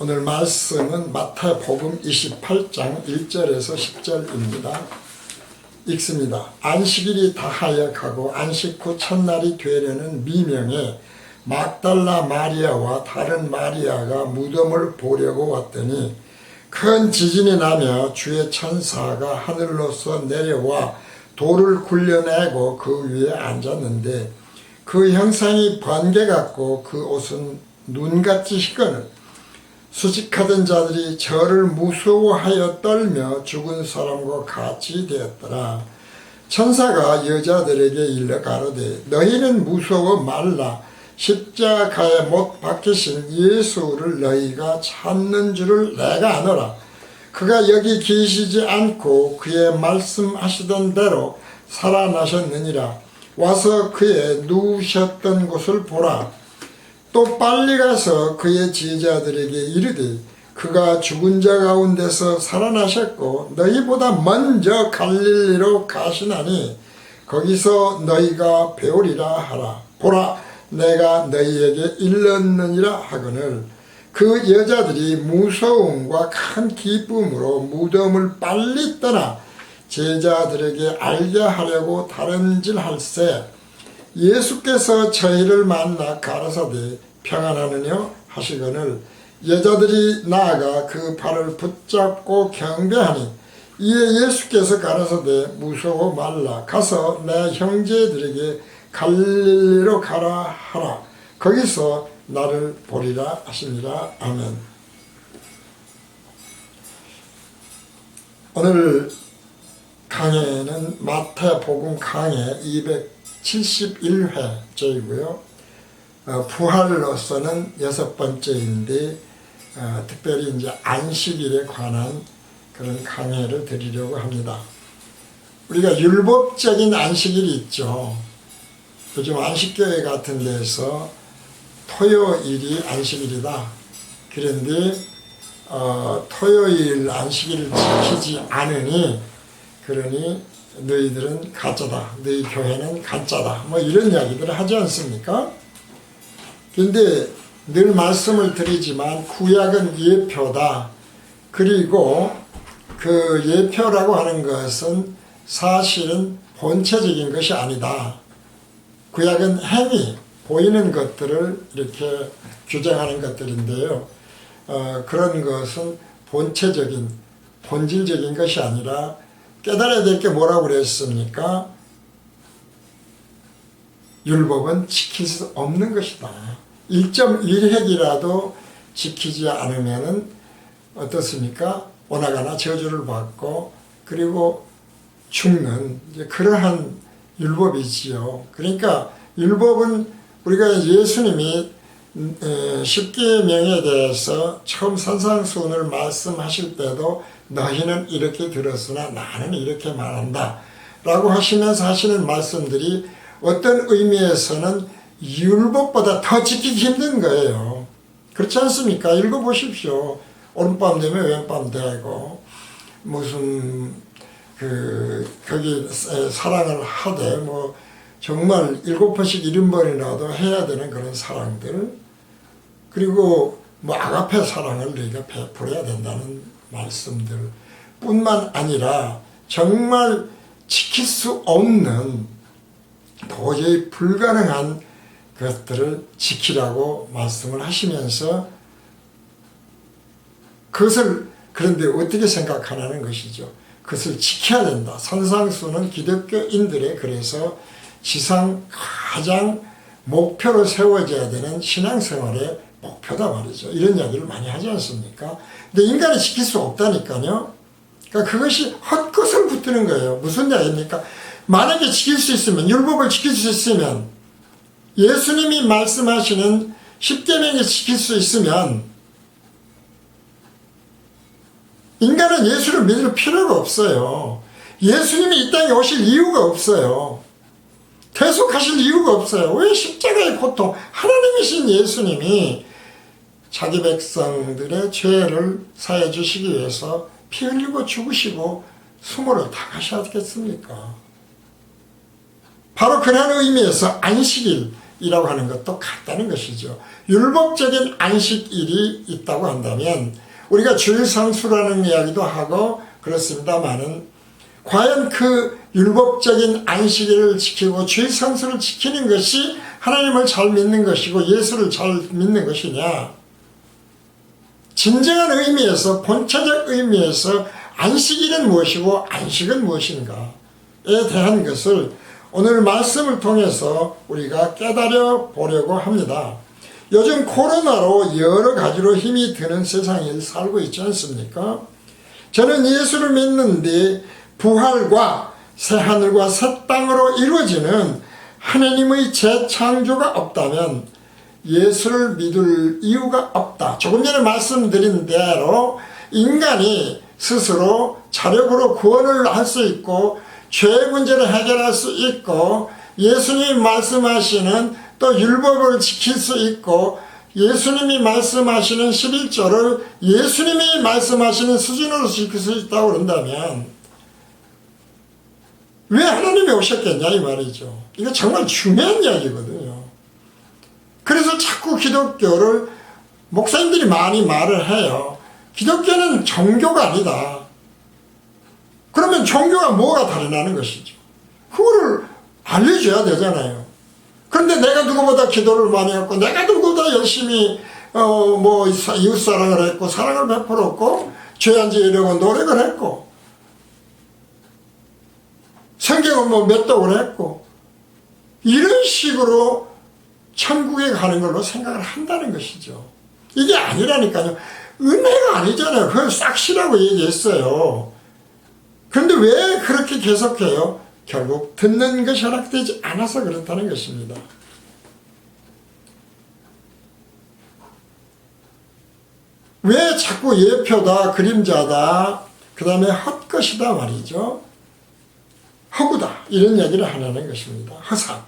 오늘 말씀은 마태복음 28장 1절에서 10절입니다. 읽습니다. 안식일이 다하여 가고 안식 후 첫날이 되려는 미명에 막달라 마리아와 다른 마리아가 무덤을 보려고 왔더니 큰 지진이 나며 주의 천사가 하늘로서 내려와 돌을 굴려내고 그 위에 앉았는데 그 형상이 번개 같고 그 옷은 눈같이 희거늘 수직하던 자들이 저를 무서워하여 떨며 죽은 사람과 같이 되었더라. 천사가 여자들에게 일러 가로되 너희는 무서워 말라. 십자가에 못 박히신 예수를 너희가 찾는 줄을 내가 아노라. 그가 여기 계시지 않고 그의 말씀하시던 대로 살아나셨느니라. 와서 그의 누우셨던 곳을 보라. 또 빨리 가서 그의 제자들에게 이르되 그가 죽은 자 가운데서 살아나셨고 너희보다 먼저 갈릴리로 가시나니 거기서 너희가 배우리라 하라. 보라, 내가 너희에게 일렀느니라 하거늘 그 여자들이 무서움과 큰 기쁨으로 무덤을 빨리 떠나 제자들에게 알게 하려고 다른질할세 예수께서 저희를 만나 가라사대 평안하느냐 하시거늘 여자들이 나아가 그 발을 붙잡고 경배하니 이에 예수께서 가라사대 무서워 말라. 가서 내 형제들에게 갈릴리로 가라 하라. 거기서 나를 보리라 하시니라. 아멘. 오늘 강해는 마태복음 강해 271회째이고요. 부활로서는 6번째인데 특별히 이제 안식일에 관한 그런 강해를 드리려고 합니다. 우리가 율법적인 안식일이 있죠. 요즘 안식교회 같은 데서 토요일이 안식일이다. 그런데 토요일 안식일을 지키지 않으니 그러니 너희들은 가짜다. 너희 교회는 가짜다. 뭐 이런 이야기들을 하지 않습니까? 그런데 늘 말씀을 드리지만 구약은 예표다. 그리고 그 예표라고 하는 것은 사실은 본체적인 것이 아니다. 구약은 행위, 보이는 것들을 이렇게 규정하는 것들인데요. 그런 것은 본체적인, 본질적인 것이 아니라 깨달아야 될 게 뭐라고 그랬습니까? 율법은 지킬 수 없는 것이다. 1.1획이라도 지키지 않으면은 어떻습니까? 오나가나 저주를 받고 그리고 죽는 그러한 율법이지요. 그러니까 율법은 우리가 예수님이 십계명에 대해서 처음 산상수훈을 말씀하실 때도 너희는 이렇게 들었으나 나는 이렇게 말한다 라고 하시면서 하시는 말씀들이 어떤 의미에서는 율법보다 더 지키기 힘든 거예요. 그렇지 않습니까? 읽어보십시오. 오른밤 되면 왼밤 되고 무슨 거기 사랑을 하되 뭐 정말 7번씩 70번이라도 해야 되는 그런 사랑들, 그리고 뭐 아가페 사랑을 너희가 베풀어야 된다는 말씀들 뿐만 아니라 정말 지킬 수 없는 도저히 불가능한 것들을 지키라고 말씀을 하시면서 그것을 그런데 어떻게 생각하냐는 것이죠. 그것을 지켜야 된다. 산상수는 기독교인들의 그래서 지상 가장 목표로 세워져야 되는 신앙생활의 목표다 말이죠. 이런 이야기를 많이 하지 않습니까? 근데 인간이 지킬 수 없다니까요. 그러니까 그것이 헛것을 붙드는 거예요. 무슨 이야기입니까? 만약에 지킬 수 있으면, 율법을 지킬 수 있으면, 예수님이 말씀하시는 십계명을 지킬 수 있으면 인간은 예수를 믿을 필요가 없어요. 예수님이 이 땅에 오실 이유가 없어요. 대속하실 이유가 없어요. 왜 십자가의 고통, 하나님이신 예수님이 자기 백성들의 죄를 사해 주시기 위해서 피 흘리고 죽으시고 수모를 당하셨겠습니까? 바로 그런 의미에서 안식일, 안식이라고 하는 것도 같다는 것이죠. 율법적인 안식일이 있다고 한다면 우리가 주일상수라는 이야기도 하고 그렇습니다만은 과연 그 율법적인 안식일을 지키고 주일상수를 지키는 것이 하나님을 잘 믿는 것이고 예수를 잘 믿는 것이냐? 진정한 의미에서 본체적 의미에서 안식일은 무엇이고 안식은 무엇인가에 대한 것을 오늘 말씀을 통해서 우리가 깨달아 보려고 합니다. 요즘 코로나로 여러 가지로 힘이 드는 세상에 살고 있지 않습니까? 저는 예수를 믿는데 부활과 새하늘과 새 땅으로 이루어지는 하나님의 재창조가 없다면 예수를 믿을 이유가 없다. 조금 전에 말씀드린 대로 인간이 스스로 자력으로 구원을 할 수 있고 죄의 문제를 해결할 수 있고 예수님이 말씀하시는 또 율법을 지킬 수 있고 예수님이 말씀하시는 11조를 예수님이 말씀하시는 수준으로 지킬 수 있다고 그런다면 왜 하나님이 오셨겠냐 이 말이죠. 이거 정말 중요한 이야기거든요. 그래서 자꾸 기독교를 목사님들이 많이 말을 해요. 기독교는 종교가 아니다. 그러면 종교가 뭐가 다르냐는 것이죠. 그거를 알려줘야 되잖아요. 그런데 내가 누구보다 기도를 많이 했고 내가 누구보다 열심히 이웃사랑을 했고 사랑을 베풀었고 죄 안 지으려고 노력을 했고 성경은 몇 독을 했고 이런 식으로 천국에 가는 걸로 생각을 한다는 것이죠. 이게 아니라니까요. 은혜가 아니잖아요. 그건 싹시라고 얘기했어요. 그런데 왜 그렇게 계속해요? 결국 듣는 것이 허락되지 않아서 그렇다는 것입니다. 왜 자꾸 예표다, 그림자다, 그 다음에 헛것이다 말이죠. 허구다 이런 얘기를 하는 것입니다. 허상.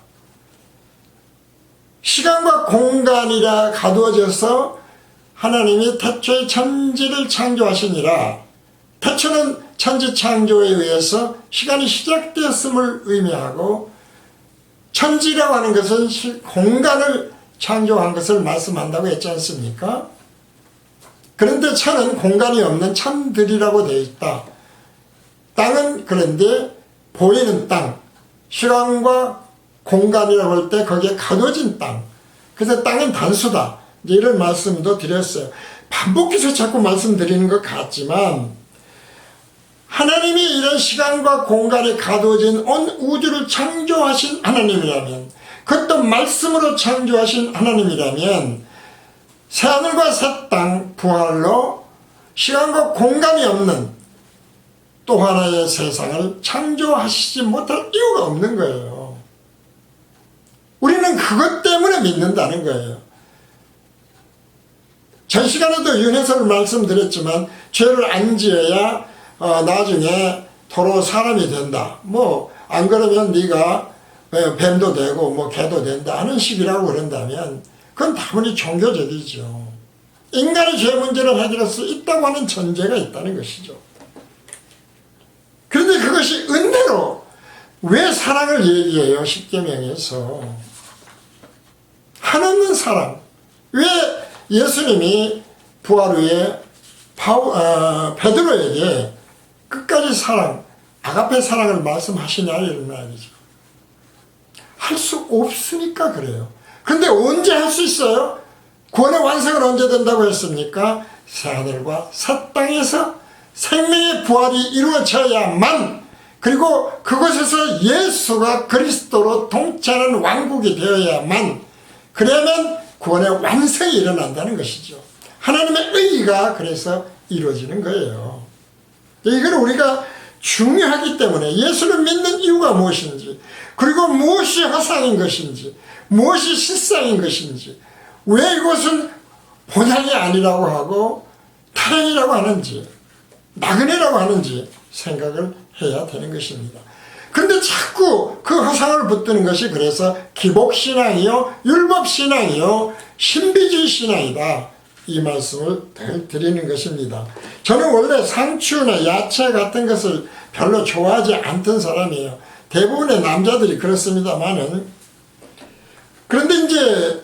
시간과 공간이라 가두어져서 하나님이 태초에 천지를 창조하시니라. 태초는 천지 창조에 의해서 시간이 시작되었음을 의미하고 천지라고 하는 것은 공간을 창조한 것을 말씀한다고 했지 않습니까? 그런데 천은 공간이 없는 천들이라고 되어 있다. 땅은 그런데 보이는 땅, 시간과 공간이라고 할 때 거기에 가둬진 땅. 그래서 땅은 단수다. 이런 말씀도 드렸어요. 반복해서 자꾸 말씀드리는 것 같지만 하나님이 이런 시간과 공간에 가두어진 온 우주를 창조하신 하나님이라면 그것도 말씀으로 창조하신 하나님이라면 새하늘과 새 땅 부활로 시간과 공간이 없는 또 하나의 세상을 창조하시지 못할 이유가 없는 거예요. 우리는 그것 때문에 믿는다는 거예요. 전 시간에도 윤회서를 말씀드렸지만 죄를 안 지어야 나중에 도로 사람이 된다. 안 그러면 네가 뱀도 되고 개도 된다 하는 식이라고 그런다면 그건 다분히 종교적이죠. 인간의 죄 문제를 해결할 수 있다고 하는 전제가 있다는 것이죠. 그런데 그것이 은혜로 왜 사랑을 얘기해요? 십계명에서 한없는 사랑. 왜 예수님이 부활 후에 베드로에게 끝까지 사랑, 아가페 사랑을 말씀하시냐 이런 말이죠. 할 수 없으니까 그래요. 그런데 언제 할 수 있어요? 구원의 완성은 언제 된다고 했습니까? 새하늘과 새 땅에서 생명의 부활이 이루어져야만, 그리고 그곳에서 예수가 그리스도로 통치하는 왕국이 되어야만, 그러면 구원의 완성이 일어난다는 것이죠. 하나님의 의의가 그래서 이루어지는 거예요. 이걸 우리가 중요하기 때문에 예수를 믿는 이유가 무엇인지, 그리고 무엇이 허상인 것인지, 무엇이 실상인 것인지, 왜 이것은 본향이 아니라고 하고 타향이라고 하는지, 나그네라고 하는지 생각을 해야 되는 것입니다. 그런데 자꾸 그 허상을 붙드는 것이 그래서 기복신앙이요, 율법신앙이요, 신비주의 신앙이다. 이 말씀을 드리는 것입니다. 저는 원래 상추나 야채 같은 것을 별로 좋아하지 않던 사람이에요. 대부분의 남자들이 그렇습니다만은 그런데 이제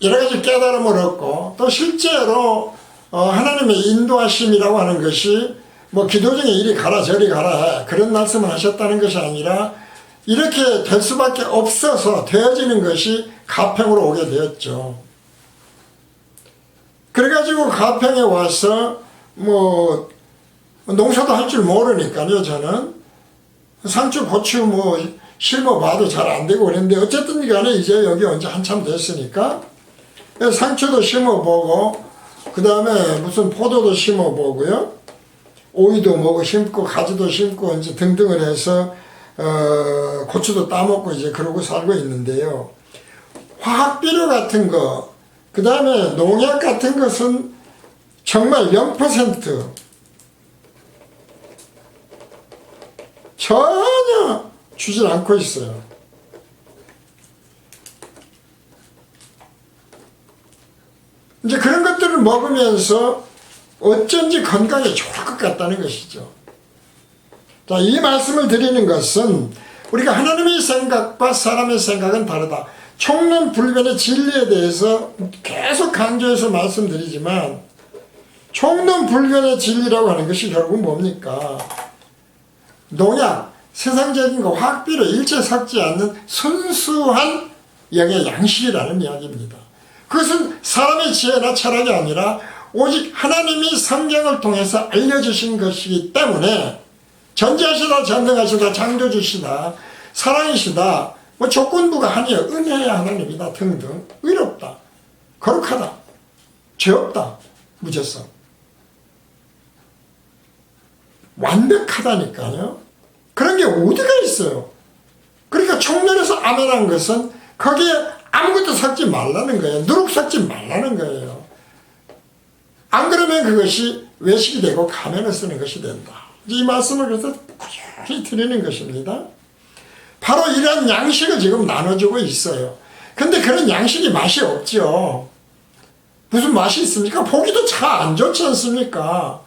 여러 가지 깨달음을 얻고 또 실제로 하나님의 인도하심이라고 하는 것이 뭐 기도 중에 이리 가라 저리 가라 해 그런 말씀을 하셨다는 것이 아니라 이렇게 될 수밖에 없어서 되어지는 것이 가평으로 오게 되었죠. 그래가지고 가평에 와서 뭐 농사도 할 줄 모르니까요. 저는 상추 고추 뭐 심어봐도 잘 안 되고 그랬는데 어쨌든 간에 이제 여기 온 지 한참 됐으니까 상추도 심어보고 그 다음에 무슨 포도도 심어보고요. 오이도 뭐 심고 가지도 심고 이제 등등을 해서 고추도 따먹고 이제 그러고 살고 있는데요. 화학비료 같은 거, 그 다음에 농약 같은 것은 정말 0% 전혀 주질 않고 있어요. 이제 그런 것들을 먹으면서 어쩐지 건강에 좋을 것 같다는 것이죠. 자, 이 말씀을 드리는 것은 우리가 하나님의 생각과 사람의 생각은 다르다. 총론불변의 진리에 대해서 계속 강조해서 말씀드리지만 총론불변의 진리라고 하는 것이 결국 뭡니까? 농약, 세상적인 거, 화학비료 일체 섞지 않는 순수한 영의 양식이라는 이야기입니다. 그것은 사람의 지혜나 철학이 아니라 오직 하나님이 성경을 통해서 알려주신 것이기 때문에 전지하시다, 전능하시다, 창조주시다, 사랑이시다, 뭐 조건부가 아니에요. 은혜의 하나님이다 등등. 의롭다, 거룩하다, 죄 없다, 무죄성, 완벽하다니까요. 그런 게 어디가 있어요. 그러니까 총론에서 아멘한 것은 거기에 아무것도 섞지 말라는 거예요. 누룩 섞지 말라는 거예요. 안 그러면 그것이 외식이 되고 가면을 쓰는 것이 된다. 이 말씀을 그래서 꾸준히 드리는 것입니다. 바로 이런 양식을 지금 나눠주고 있어요. 근데 그런 양식이 맛이 없죠. 무슨 맛이 있습니까? 보기도 잘 안 좋지 않습니까?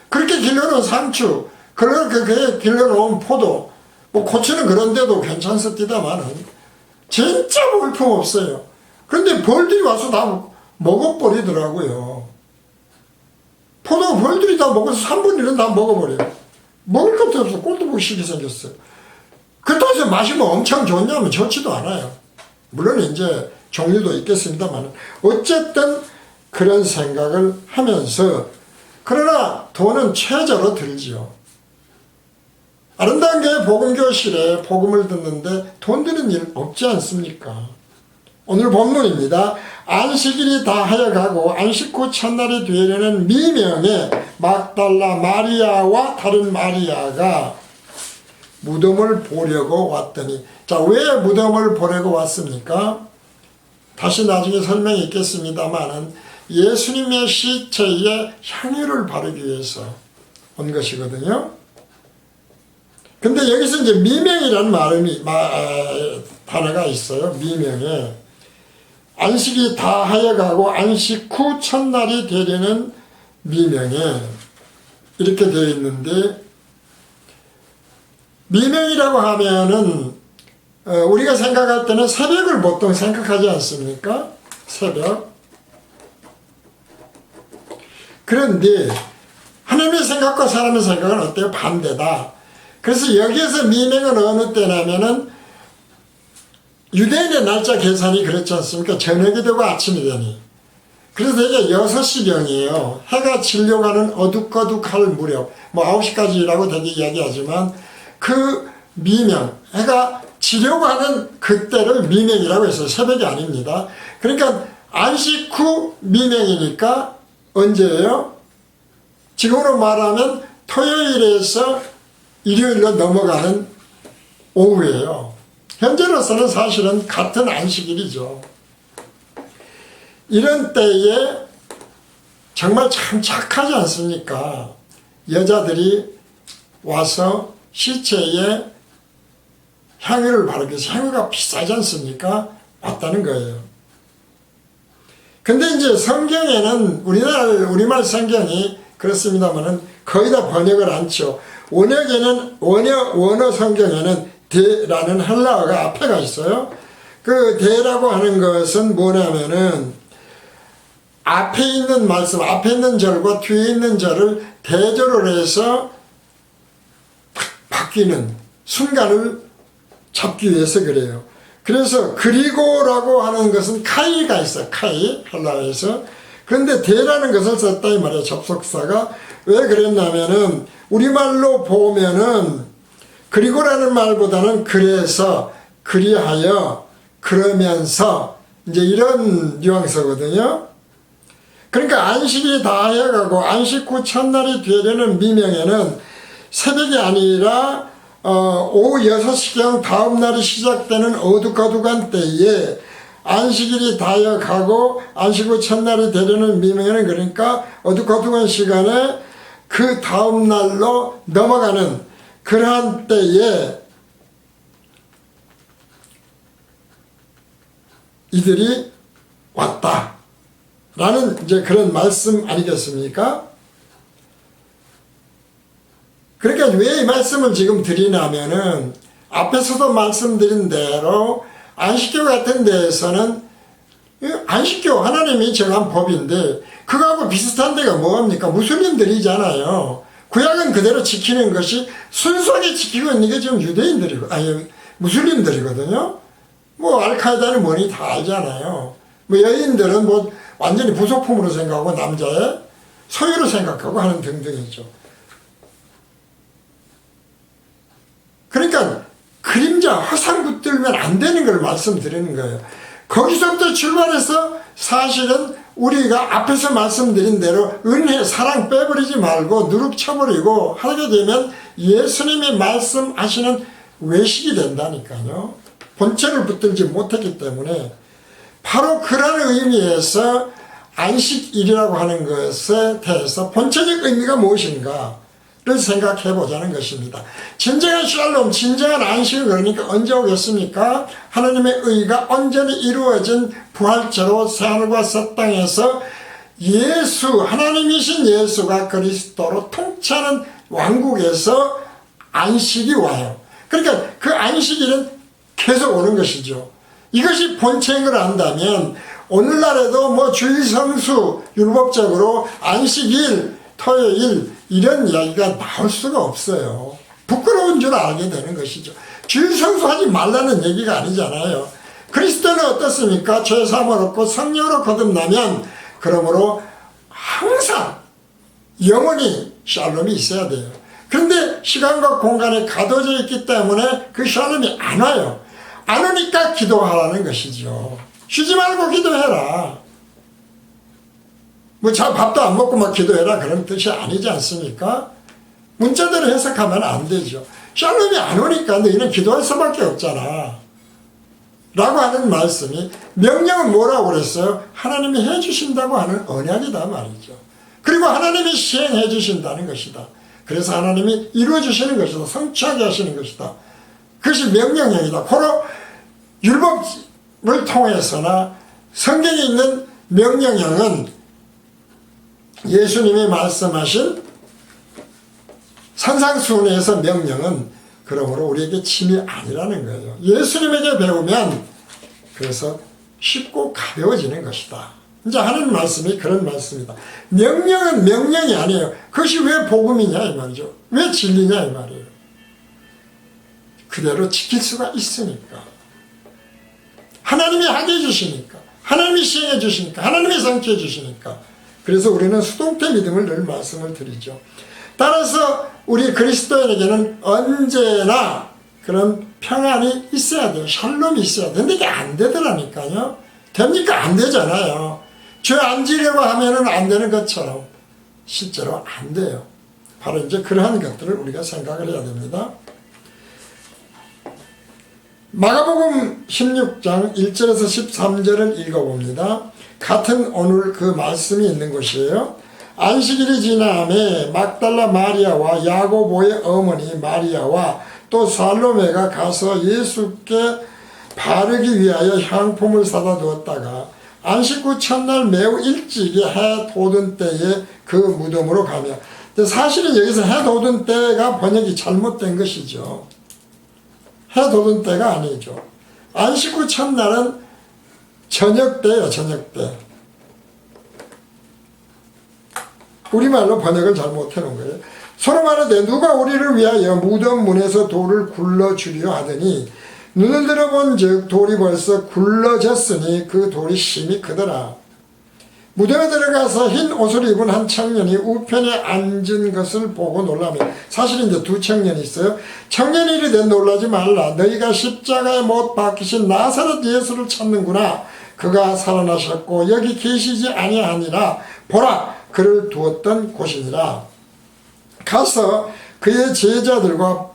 그렇게 길러놓은 상추, 그렇게 길러놓은 포도, 뭐 고추는 그런데도 괜찮습니다만은 진짜 볼품 없어요. 그런데 벌들이 와서 다 먹어버리더라고요. 포도 벌들이 다 먹어서 3분의 1은 다 먹어버려요. 먹을 것도 없어. 꼴도 보기 싫게 생겼어요. 그렇다고 해서 맛이 뭐 엄청 좋냐면 좋지도 않아요. 물론 이제 종류도 있겠습니다만 어쨌든 그런 생각을 하면서 그러나 돈은 최저로 들지요. 아름다운 교회 복음교실에 복음을 듣는데 돈 드는 일 없지 않습니까? 오늘 본문입니다. 안식일이 다 하여가고 안식 후 첫날이 되려는 미명의 막달라 마리아와 다른 마리아가 무덤을 보려고 왔더니, 자, 왜 무덤을 보려고 왔습니까? 다시 나중에 설명이 있겠습니다만은 예수님의 시체에 향유를 바르기 위해서 온 것이거든요. 근데 여기서 이제 미명이라는 단어가 있어요. 미명에 안식이 다 하여가고 안식 후 첫날이 되려는 미명에 이렇게 되어 있는데, 미명이라고 하면은 우리가 생각할 때는 새벽을 보통 생각하지 않습니까? 새벽. 그런데 하나님의 생각과 사람의 생각은 어때요? 반대다. 그래서 여기에서 미명은 어느 때냐면은 유대인의 날짜 계산이 그렇지 않습니까? 저녁이 되고 아침이 되니. 그래서 이게 6시경이에요. 해가 지려고 하는 어둑어둑할 무렵, 뭐 9시까지라고 되게 이야기하지만 그 미명, 해가 지려고 하는 그때를 미명이라고 했어요. 새벽이 아닙니다. 그러니까 안식 후 미명이니까 언제예요? 지금으로 말하면 토요일에서 일요일로 넘어가는 오후예요. 현재로서는 사실은 같은 안식일이죠. 이런 때에 정말 참 착하지 않습니까? 여자들이 와서 시체에 향유를 바르기 위해서, 향유가 비싸지 않습니까? 왔다는 거예요. 근데 이제 성경에는 우리말 성경이 그렇습니다만은 거의 다 번역을 않죠. 원어 성경에는 데라는 헬라어가 앞에가 있어요. 그 대라고 하는 것은 뭐냐면은 앞에 있는 말씀, 앞에 있는 절과 뒤에 있는 절을 대절을 해서 바뀌는 순간을 잡기 위해서 그래요. 그래서 그리고라고 하는 것은 카이가 있어요. 카이, 헬라어에서. 그런데 대라는 것을 썼다 이 말이에요. 접속사가. 왜 그랬냐면은 우리말로 보면은 그리고라는 말보다는 그래서, 그리하여, 그러면서 이제 이런 뉘앙스거든요. 그러니까 안식이 다해가고 안식 후 첫날이 되려는 미명에는 새벽이 아니라 오후 6시경 다음 날이 시작되는 어둑어둑한 때에 안식일이 다해가고 안식 후 첫날이 되려는 미명에는 그러니까 어둑어둑한 시간에 그 다음 날로 넘어가는 그러한 때에 이들이 왔다 라는 이제 그런 말씀 아니겠습니까? 그러니까 왜 이 말씀을 지금 드리냐면은 앞에서도 말씀드린 대로 안식교 같은 데에서는 안식교 하나님이 정한 법인데 그거하고 비슷한 데가 뭐합니까? 무슬림들이잖아요. 구약은 그대로 지키는 것이 순수하게 지키고 있는 게 지금 유대인들이고 아니 무슬림들이거든요. 뭐 알카에다는 뭐니 다 알잖아요. 뭐 여인들은 뭐 완전히 부속품으로 생각하고 남자의 소유로 생각하고 하는 등등이죠. 그러니까 그림자 화상 붙들면 안 되는 걸 말씀드리는 거예요. 거기서부터 출발해서 사실은 우리가 앞에서 말씀드린 대로 은혜 사랑 빼버리지 말고 누룩 쳐버리고 하게 되면 예수님이 말씀하시는 외식이 된다니까요. 본체를 붙들지 못했기 때문에 바로 그런 의미에서 안식일이라고 하는 것에 대해서 본체적 의미가 무엇인가를 생각해 보자는 것입니다. 진정한 샬롬, 진정한 안식은 그러니까 언제 오겠습니까? 하나님의 의가 온전히 이루어진 부활체로 새하늘과 새 땅에서 예수, 하나님이신 예수가 그리스도로 통치하는 왕국에서 안식이 와요. 그러니까 그 안식일은 계속 오는 것이죠. 이것이 본체인 걸 안다면 오늘날에도 뭐 주일 성수 율법적으로 안식일, 토요일 이런 이야기가 나올 수가 없어요. 부끄러운 줄 알게 되는 것이죠. 주일 성수하지 말라는 얘기가 아니잖아요. 그리스도는 어떻습니까? 죄 사함을 얻고 성령으로 거듭나면 그러므로 항상 영원히 샬롬이 있어야 돼요. 그런데 시간과 공간에 가둬져 있기 때문에 그 샬롬이 안 와요. 안 오니까 기도하라는 것이죠. 쉬지 말고 기도해라. 뭐 밥도 안 먹고 막 기도해라 그런 뜻이 아니지 않습니까? 문자대로 해석하면 안 되죠. 샬롬이 안 오니까 너희는 기도할 수밖에 없잖아 라고 하는 말씀이 명령은 뭐라고 그랬어요? 하나님이 해주신다고 하는 언약이다 말이죠. 그리고 하나님이 시행해 주신다는 것이다. 그래서 하나님이 이루어 주시는 것이다. 성취하게 하시는 것이다. 그것이 명령형이다. 고로 율법을 통해서나 성경에 있는 명령형은 예수님이 말씀하신 산상수훈에서 명령은 그러므로 우리에게 침이 아니라는 거예요. 예수님에게 배우면 그래서 쉽고 가벼워지는 것이다. 이제 하는 말씀이 그런 말씀이다. 명령은 명령이 아니에요. 그것이 왜 복음이냐 이 말이죠. 왜 진리냐 이 말이에요. 그대로 지킬 수가 있으니까. 하나님이 하게 해주시니까. 하나님이 시행해 주시니까. 하나님이 성취해 주시니까. 그래서 우리는 수동태 믿음을 늘 말씀을 드리죠. 따라서 우리 그리스도인에게는 언제나 그런 평안이 있어야 돼요. 샬롬이 있어야 돼요. 근데 이게 안 되더라니까요. 됩니까? 안 되잖아요. 죄 안 지려고 하면은 안 되는 것처럼 실제로 안 돼요. 바로 이제 그러한 것들을 우리가 생각을 해야 됩니다. 마가복음 16장 1절에서 13절을 읽어봅니다. 같은 오늘 그 말씀이 있는 곳이에요. 안식일이 지나매 막달라 마리아와 야고보의 어머니 마리아와 또 살로메가 가서 예수께 바르기 위하여 향품을 사다 두었다가 안식 후 첫날 매우 일찍이 해 돋은 때에 그 무덤으로 가며, 사실은 여기서 해 돋은 때가 번역이 잘못된 것이죠. 해 돋은 때가 아니죠. 안식 후 첫날은 저녁 때예요. 저녁 때. 우리말로 번역을 잘못해 놓은 거예요. 서로 말하되 누가 우리를 위하여 무덤 문에서 돌을 굴러주려 하더니 눈을 들어본 즉 돌이 벌써 굴러졌으니 그 돌이 심히 크더라. 무덤에 들어가서 흰 옷을 입은 한 청년이 우편에 앉은 것을 보고 놀라며, 사실 이제 두 청년이 있어요. 청년이 이르되 놀라지 말라. 너희가 십자가에 못 박히신 나사렛 예수를 찾는구나. 그가 살아나셨고 여기 계시지 아니하니라. 보라, 그를 두었던 곳이니라. 가서 그의 제자들과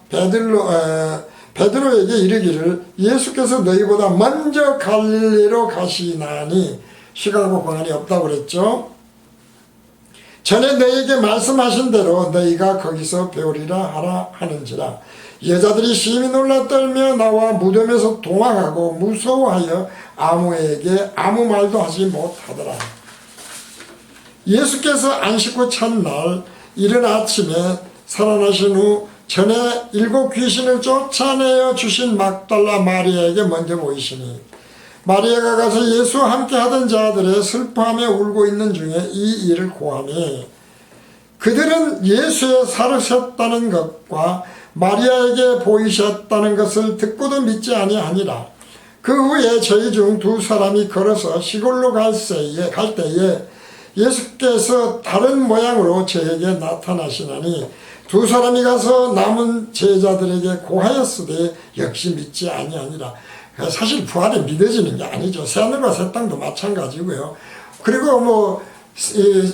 베드로에게 이르기를 예수께서 너희보다 먼저 갈릴리로 가시나니, 시간과 공간이 없다고 그랬죠. 전에 너희에게 말씀하신 대로 너희가 거기서 배우리라 하라 하는지라. 여자들이 심히 놀라 떨며 나와 무덤에서 도망하고 무서워하여 아무에게 아무 말도 하지 못하더라. 예수께서 안식 후 첫날 이른 아침에 살아나신 후 전에 7 귀신을 쫓아내어 주신 막달라 마리아에게 먼저 보이시니, 마리아가 가서 예수와 함께 하던 자들의 슬퍼하며 울고 있는 중에 이 일을 고하니, 그들은 예수의 살으셨다는 것과 마리아에게 보이셨다는 것을 듣고도 믿지 아니하니라. 그 후에 저희 중 2 사람이 걸어서 시골로 갈 때에 예수께서 다른 모양으로 저에게 나타나시나니 2 사람이 가서 남은 제자들에게 고하였으되 역시 믿지 아니하니라. 사실 부활이 믿어지는 게 아니죠. 새하늘과 새 땅도 마찬가지고요. 그리고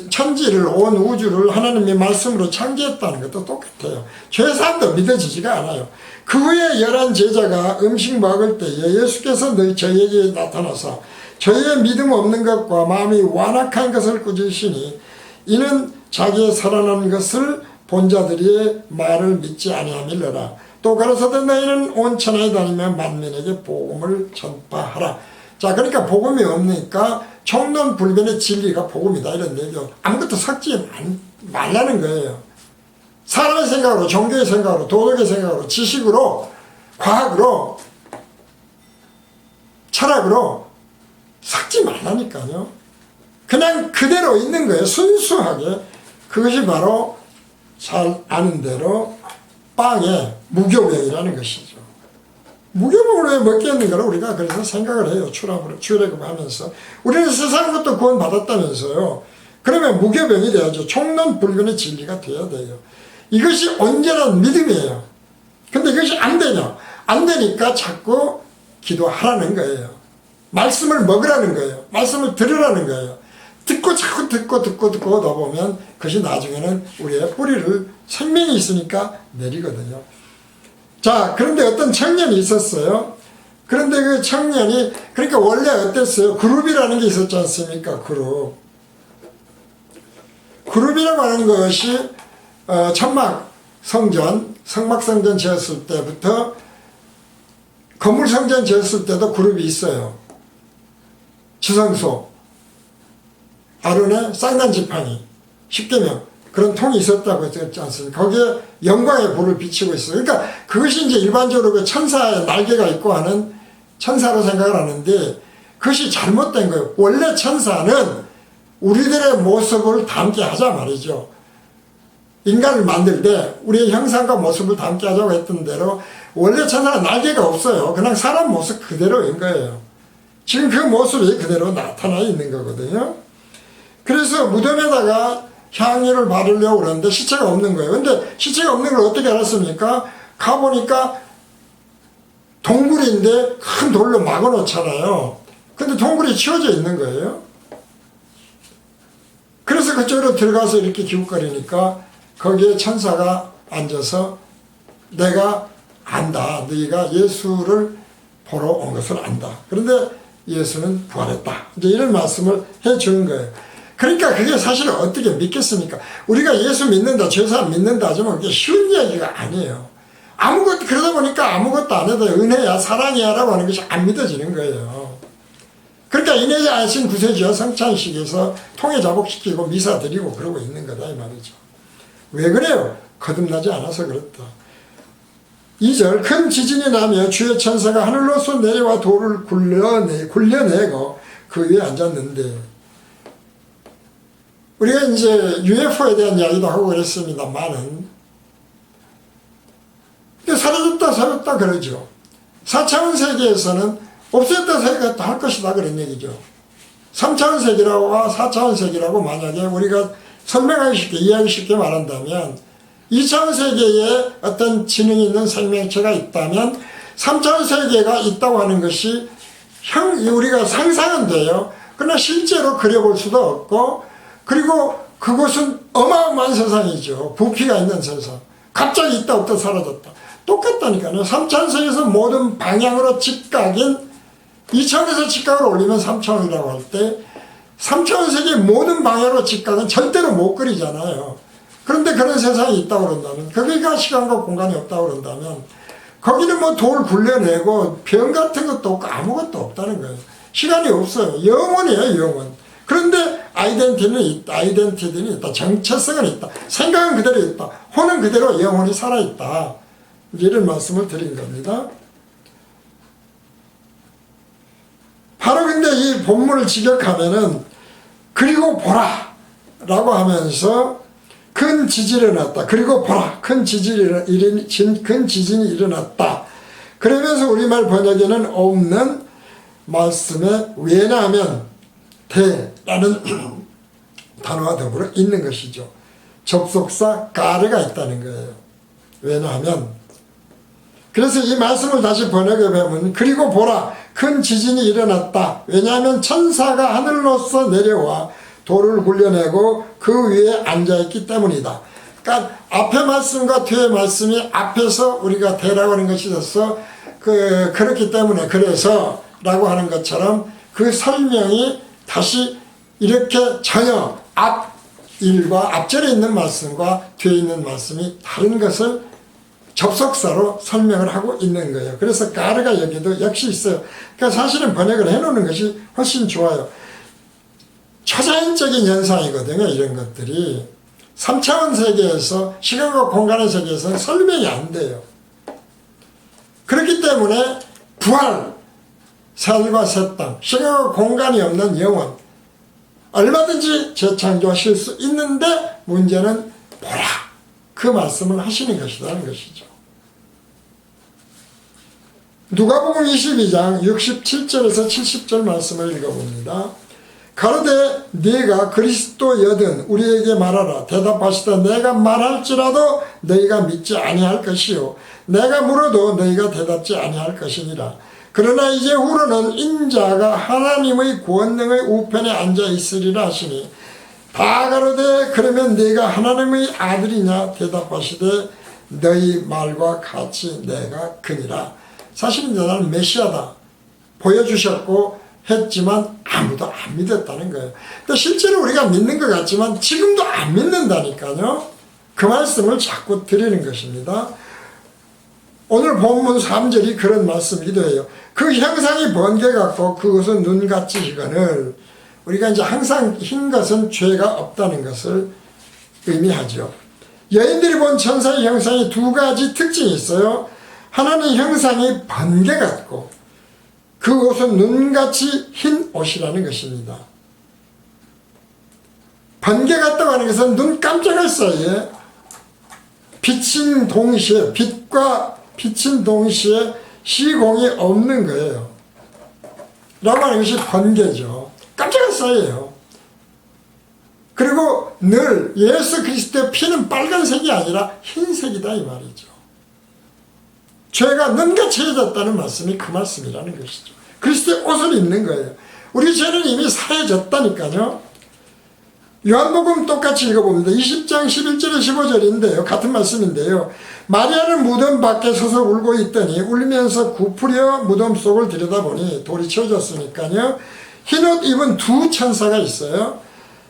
천지를, 온 우주를 하나님의 말씀으로 창조했다는 것도 똑같아요. 죄사함도 믿어지지가 않아요. 그 후에 11 제자가 음식 먹을 때에 예수께서 저희에게 나타나서 저희의 믿음 없는 것과 마음이 완악한 것을 꾸짖으시니, 이는 자기의 살아난 것을 본 자들의 말을 믿지 아니함이러라. 또 가라사대 너희는 온 천하에 다니며 만민에게 복음을 전파하라. 자, 그러니까 복음이 없으니까 총론불변의 진리가 복음이다, 이런 얘기죠. 아무것도 섞지 말라는 거예요. 사람의 생각으로, 종교의 생각으로, 도덕의 생각으로, 지식으로, 과학으로, 철학으로 섞지 말라니까요. 그냥 그대로 있는 거예요. 순수하게. 그것이 바로 잘 아는 대로 빵의 무교병이라는 것이죠. 무교병으로 왜 먹겠는가를 우리가 그래서 생각을 해요. 출애굽하면서. 우리는 세상 것도 구원 받았다면서요. 그러면 무교병이 돼야죠. 총론불변의 진리가 돼야 돼요. 이것이 온전한 믿음이에요. 근데 이것이 안 되냐? 안 되니까 자꾸 기도하라는 거예요. 말씀을 먹으라는 거예요. 말씀을 들으라는 거예요. 듣고 자꾸 듣고 오다 보면 그것이 나중에는 우리의 뿌리를, 생명이 있으니까 내리거든요. 자, 그런데 어떤 청년이 있었어요. 그런데 그 청년이, 그러니까 원래 어땠어요? 그룹이라는 게 있었지 않습니까? 그룹이라고 하는 것이 성막성전 지었을 때부터, 건물성전 지었을 때도 그룹이 있어요. 지성소, 아론의 쌍난 지팡이, 10계명, 그런 통이 있었다고 했지 않습니까? 거기에 영광의 불을 비치고 있어요. 그러니까 그것이 이제 일반적으로 그 천사의 날개가 있고 하는 천사로 생각을 하는데, 그것이 잘못된 거예요. 원래 천사는 우리들의 모습을 닮게 하자 말이죠. 인간을 만들 때 우리의 형상과 모습을 닮게 하자고 했던 대로, 원래 천사는 날개가 없어요. 그냥 사람 모습 그대로인 거예요. 지금 그 모습이 그대로 나타나 있는 거거든요. 그래서 무덤에다가 향유를 바르려고 그러는데 시체가 없는 거예요. 근데 시체가 없는 걸 어떻게 알았습니까? 가보니까 동굴인데 큰 돌로 막아놓잖아요. 근데 동굴이 치워져 있는 거예요. 그래서 그쪽으로 들어가서 이렇게 기웃거리니까 거기에 천사가 앉아서, 내가 안다. 너희가 예수를 보러 온 것을 안다. 그런데 예수는 부활했다. 이제 이런 말씀을 해 주는 거예요. 그러니까 그게 사실 어떻게 믿겠습니까? 우리가 예수 믿는다, 죄사함 믿는다 하지만 그게 쉬운 이야기가 아니에요. 그러다 보니까 아무것도 안 해도 은혜야, 사랑이야 라고 하는 것이 안 믿어지는 거예요. 그러니까 인해지 않으신 구세주와 성찬식에서 통에 자복시키고 미사 드리고 그러고 있는 거다, 이 말이죠. 왜 그래요? 거듭나지 않아서 그렇다. 2절 큰 지진이 나며 주의 천사가 하늘로서 내려와 돌을 굴려내고 그 위에 앉았는데, 우리가 이제 UFO에 대한 이야기도 하고 그랬습니다만은 사라졌다 사라졌다 그러죠. 4차원 세계에서는 없어졌다 사라졌다 할 것이다 그런 얘기죠. 3차원 세계라고 4차원 세계라고 만약에 우리가 설명하기 쉽게 이해하기 쉽게 말한다면 2차원 세계에 어떤 지능이 있는 생명체가 있다면 3차원 세계가 있다고 하는 것이 우리가 상상은 돼요. 그러나 실제로 그려볼 수도 없고, 그리고 그곳은 어마어마한 세상이죠. 부피가 있는 세상. 갑자기 있다 없다 사라졌다. 똑같다니까요. 3차원 세계에서 모든 방향으로 직각인 2차원에서 직각을 올리면 3차원이라고 할 때 3차원 세계의 모든 방향으로 직각은 절대로 못 그리잖아요. 그런데 그런 세상이 있다고 그런다면, 거기가 시간과 공간이 없다고 그런다면 거기는 뭐 돌 굴려내고 병 같은 것도 없고 아무것도 없다는 거예요. 시간이 없어요. 영원이에요, 영원. 그런데 아이덴티티는 있다. 정체성은 있다. 생각은 그대로 있다. 혼은 그대로 영원히 살아있다. 이런 말씀을 드린 겁니다. 바로 근데 이 본문을 직역하면은 그리고 보라 라고 하면서 큰 지진이 일어났다. 그리고 보라 큰 지진이 일어났다. 그러면서 우리말 번역에는 없는 말씀에 왜냐하면 대라는 단어와 더불어 있는 것이죠. 접속사 가르가 있다는 거예요. 왜냐하면, 그래서 이 말씀을 다시 번역해 보면 그리고 보라 큰 지진이 일어났다. 왜냐하면 천사가 하늘로서 내려와 돌을 굴려내고 그 위에 앉아있기 때문이다. 그러니까 앞의 말씀과 뒤의 말씀이 앞에서 우리가 대라고 하는 것이 있어서 그렇기 때문에 그래서 라고 하는 것처럼 그 설명이 다시 이렇게 전혀 앞 일과 앞절에 있는 말씀과 뒤에 있는 말씀이 다른 것을 접속사로 설명을 하고 있는 거예요. 그래서 가르가 여기도 역시 있어요. 그러니까 사실은 번역을 해놓는 것이 훨씬 좋아요. 초자연적인 현상이거든요. 이런 것들이 3차원 세계에서, 시간과 공간의 세계에서는 설명이 안 돼요. 그렇기 때문에 부활, 새하늘과 새 땅, 시간과 공간이 없는 영원, 얼마든지 재창조하실 수 있는데 문제는 보라, 그 말씀을 하시는 것이라는 것이죠. 누가복음 22장 67절에서 70절 말씀을 읽어봅니다. 가로되 네가 그리스도여든 우리에게 말하라. 대답하시되 내가 말할지라도 너희가 믿지 아니할 것이요 내가 물어도 너희가 대답지 아니할 것이니라. 그러나 이제 후로는 인자가 하나님의 권능의 우편에 앉아 있으리라 하시니 다 가로되 그러면 네가 하나님의 아들이냐. 대답하시되 너희 말과 같이 내가 그니라. 사실은 나는 메시아다 보여주셨고 했지만 아무도 안 믿었다는 거예요. 근데 실제로 우리가 믿는 것 같지만 지금도 안 믿는다니까요. 그 말씀을 자꾸 드리는 것입니다. 오늘 본문 3절이 그런 말씀이기도 해요. 그 형상이 번개 같고 그것은 눈같이 희거늘, 우리가 이제 항상 흰 것은 죄가 없다는 것을 의미하죠. 여인들이 본 천사의 형상이 두 가지 특징이 있어요. 하나는 형상이 번개 같고 그 옷은 눈같이 흰 옷이라는 것입니다. 번개 같다고 하는 것은 눈 깜짝할 사이에 빛인 동시에, 빛과 빛인 동시에 시공이 없는 거예요. 라고 하는 것이 번개죠. 깜짝할 사이에요. 그리고 늘 예수 그리스도의 피는 빨간색이 아니라 흰색이다 이 말이죠. 죄가 눈같이 해졌다는 말씀이 그 말씀이라는 것이죠. 그리스도의 옷을 입는 거예요. 우리 죄는 이미 사해졌다니까요. 요한복음 똑같이 읽어봅니다. 20장 11절에 15절인데요. 같은 말씀인데요. 마리아는 무덤 밖에 서서 울고 있더니 울면서 구부려 무덤 속을 들여다보니 돌이 채워졌으니까요. 흰옷 입은 두 천사가 있어요.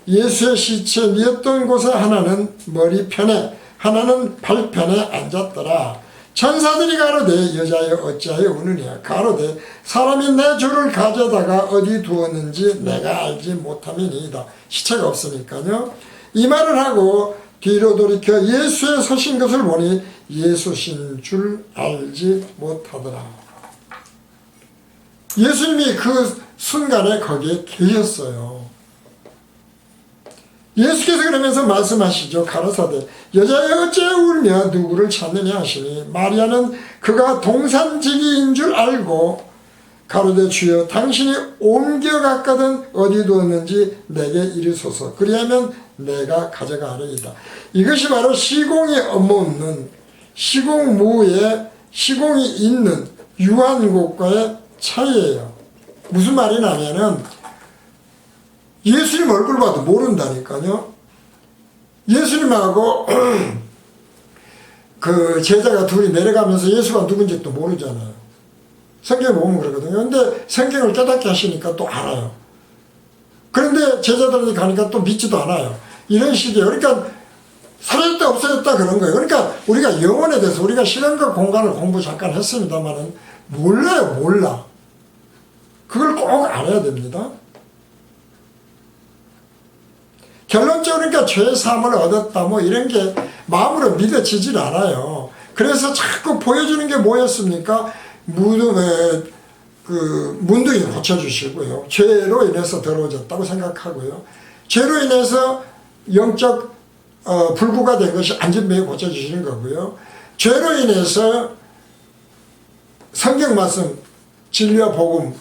예수의 시체 뉘었던 곳에 하나는 머리편에 하나는 발편에 앉았더라. 천사들이 가로되 여자여 어찌하여 우느냐. 가로되 사람이 내 주를 가져다가 어디 두었는지 내가 알지 못함이니이다. 시체가 없으니까요. 이 말을 하고 뒤로 돌이켜 예수의 서신 것을 보니 예수신 줄 알지 못하더라. 예수님이 그 순간에 거기에 계셨어요. 예수께서 그러면서 말씀하시죠. 가라사대 여자여 어째 울며 누구를 찾느냐 하시니 마리아는 그가 동산지기인 줄 알고 가로되 주여 당신이 옮겨갔거든 어디 두었는지 내게 이르소서 그리하면 내가 가져가리이다. 이것이 바로 시공이 없는 시공무에 시공이 있는 유한 곳과의 차이예요. 무슨 말이냐면은 예수님 얼굴 봐도 모른다니까요. 예수님하고 그 제자가 둘이 내려가면서 예수가 누군지도 모르잖아요. 성경에 보면 그러거든요. 근데 성경을 깨닫게 하시니까 또 알아요. 그런데 제자들이 가니까 또 믿지도 않아요. 이런 식이에요. 그러니까 사라졌다 없어졌다 그런 거예요. 그러니까 우리가 영혼에 대해서 우리가 시간과 공간을 공부 잠깐 했습니다만은 몰라요. 몰라. 그걸 꼭 알아야 됩니다. 결론적으로 그러니까 죄 사함을 얻었다 뭐 이런 게 마음으로 믿어지질 않아요. 그래서 자꾸 보여주는 게 뭐였습니까? 문둥이 고쳐주시고요. 죄로 인해서 더러워졌다고 생각하고요. 죄로 인해서 영적 불구가 된 것이 안전매에 고쳐주시는 거고요. 죄로 인해서 성경 말씀, 진리와 복음,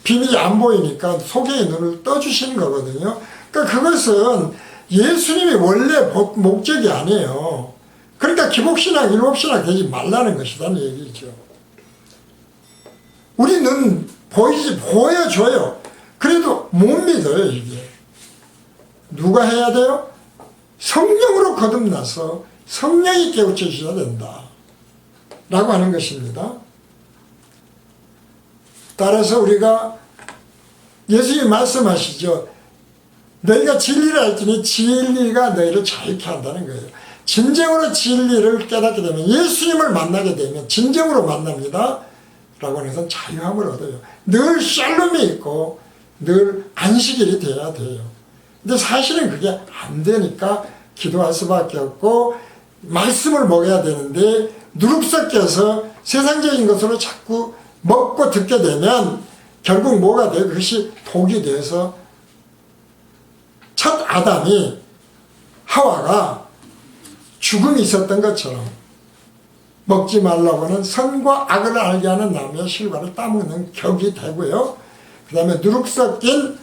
비밀이 안 보이니까 속의 눈을 떠주시는 거거든요. 그러니까 그것은 예수님이 원래 목적이 아니에요. 그러니까 기복신앙, 일곱신앙 되지 말라는 것이라는 얘기죠. 우리 눈 보여줘요. 그래도 못 믿어요, 이게. 누가 해야 돼요? 성령으로 거듭나서 성령이 깨우쳐 주셔야 된다. 라고 하는 것입니다. 따라서 우리가 예수님이 말씀하시죠. 너희가 진리를 알지니 진리가 너희를 자유케 한다는 거예요. 진정으로 진리를 깨닫게 되면 예수님을 만나게 되면 진정으로 만납니다. 라고 하는 것은 자유함을 얻어요. 늘 샬롬이 있고 늘 안식일이 돼야 돼요. 근데 사실은 그게 안 되니까 기도할 수밖에 없고 말씀을 먹어야 되는데 누룩 섞여서 세상적인 것으로 자꾸 먹고 듣게 되면 결국 뭐가 돼요? 그것이 독이 돼서 첫 아담이 하와가 죽음이 있었던 것처럼 먹지 말라고 하는 선과 악을 알게 하는 나무의 실과를 따먹는 격이 되고요. 그 다음에 누룩 섞인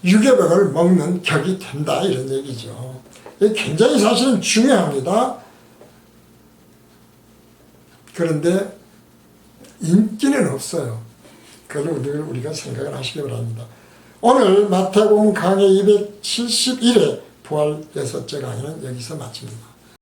유괴벽을 먹는 격이 된다 이런 얘기죠. 이게 굉장히 사실은 중요합니다. 그런데 인기는 없어요. 그걸 늘 우리가 생각을 하시기 바랍니다. 오늘 마태복음 강해 271회 부활 6째 강의는 여기서 마칩니다.